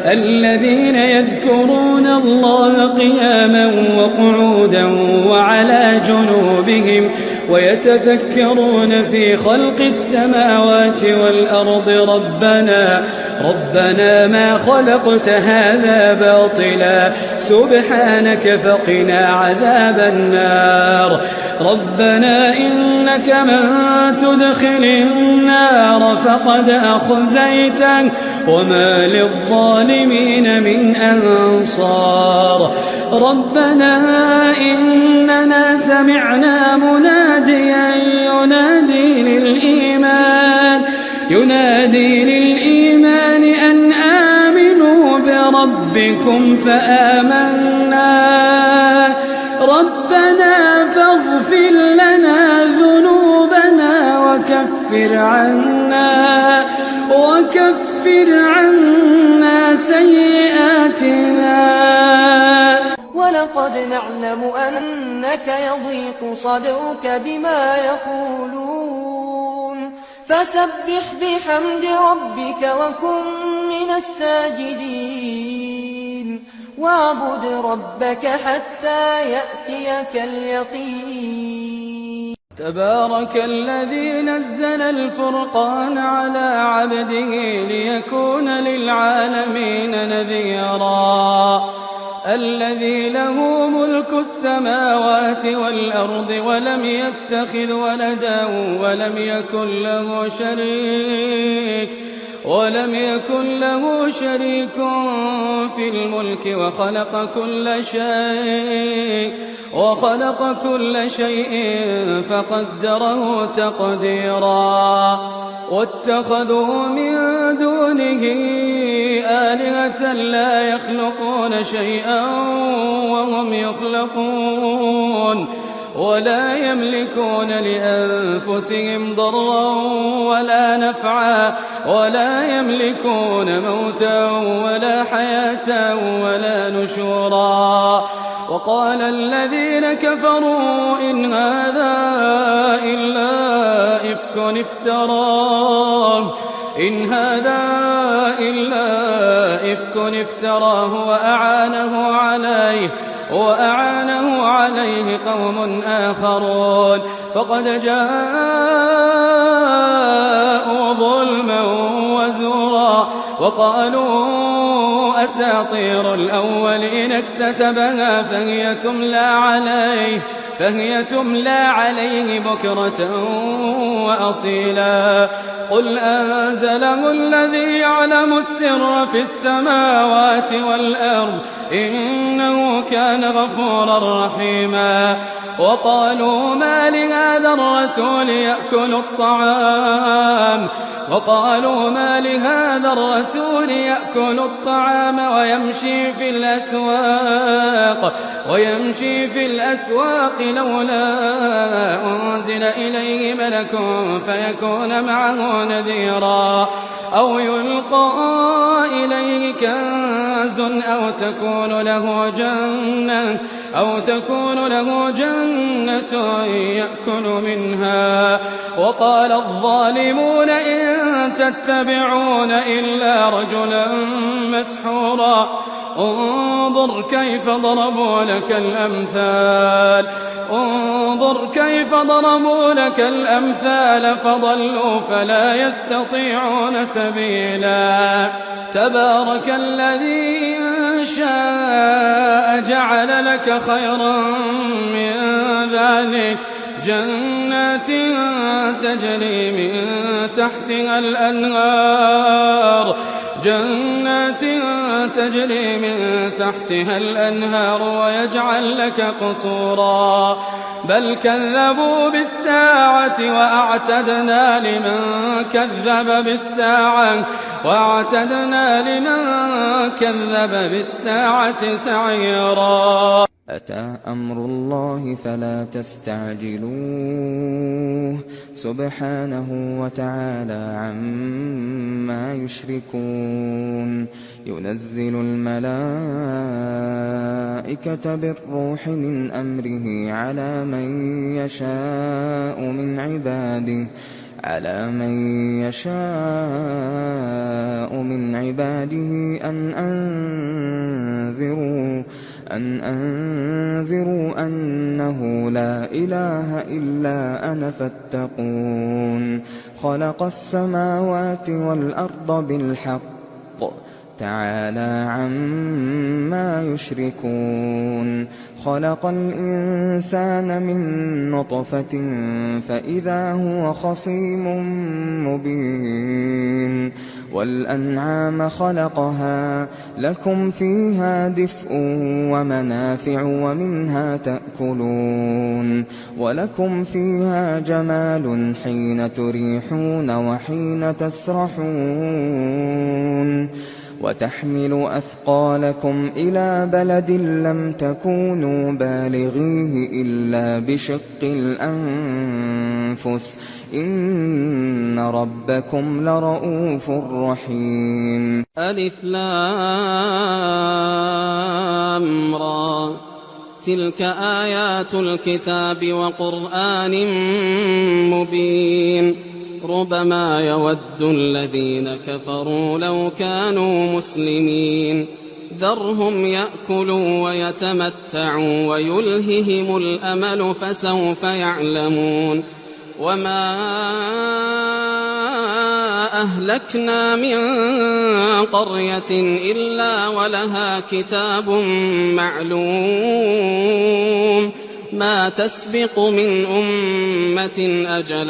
الذين يذكرون الله قياما وقعودا وعلى جنوبهم ويتفكرون في خلق السماوات والأرض ربنا ما خلقت هذا باطلا سبحانك فقنا عذاب النار ربنا إنك من تدخل النار فقد أخزيته وما للظالمين من أنصار ربنا إننا سمعنا مناديا ينادي للإيمان أن آمنوا بربكم فآمنا ربنا فاغفر لنا ذنوبنا وكفر عنا سيئاتنا ولقد نعلم أنك يضيق صدرك بما يقولون فسبح بحمد ربك وكن من الساجدين واعبد ربك حتى يأتيك اليقين تبارك الذي نزل الفرقان على عبده ليكون للعالمين نذيرا الذي له ملك السماوات والأرض ولم يتخذ ولدا ولم يكن له شريك في الملك وخلق كل شيء فقدره تقديرا واتخذوا من دونه آلهة لا يخلقون شيئا وهم يخلقون ولا يملكون لأنفسهم ضرا ولا نفعا ولا يملكون موتا ولا حياة ولا نشورا وقال الذين كفروا إن هذا إلا إفك افتراه وأعانه عليه قوم آخرون فقد جاءوا ظلما وزورا وقالوا أساطير الأولين اكتتبها فهي تملى عليه بكرة وأصيلا قل أنزله الذي يعلم السر في السماوات والأرض إنه كان غفورا رحيما وقالوا ما لهذا الرسول يأكل الطعام ويمشي في الأسواق لولا أنزل إليه ملك فيكون معه نذيرا أو يلقى إليه كنز أو تكون له جنة يأكل منها وقال الظالمون إن تتبعون إلا رجلا مسحورا انظر كيف ضربوا لك الأمثال فضلوا فلا يستطيعون سبيلا تبارك الذي إن شاء جعل لك خيرا من ذلك جنات تجري من تحتها الأنهار ويجعل لك قصورا بل كذبوا بالساعة وأعتدنا لمن كذب بالساعة سعيرا أتى أمر الله فلا تستعجلوه سبحانه وتعالى عما يشركون ينزل الملائكة بالروح من أمره على من يشاء من عباده على من يشاء من عباده أن أنذروا أنه لا إله إلا أنا فاتقون خلق السماوات والأرض بالحق تعالى عما يشركون خلق الإنسان من نطفة فإذا هو خصيم مبين والأنعام خلقها لكم فيها دفء ومنافع ومنها تأكلون ولكم فيها جمال حين تريحون وحين تسرحون وتحمل أثقالكم إلى بلد لم تكونوا بالغيه إلا بشق الأنفس إن ربكم لرؤوف رحيم. ألف لام را تلك آيات الكتاب وقرآن مبين ربما يود الذين كفروا لو كانوا مسلمين ذرهم يأكلوا ويتمتعوا ويلههم الأمل فسوف يعلمون وما أهلكنا من قرية إلا ولها كتاب معلوم ما تسبق من أمة أجل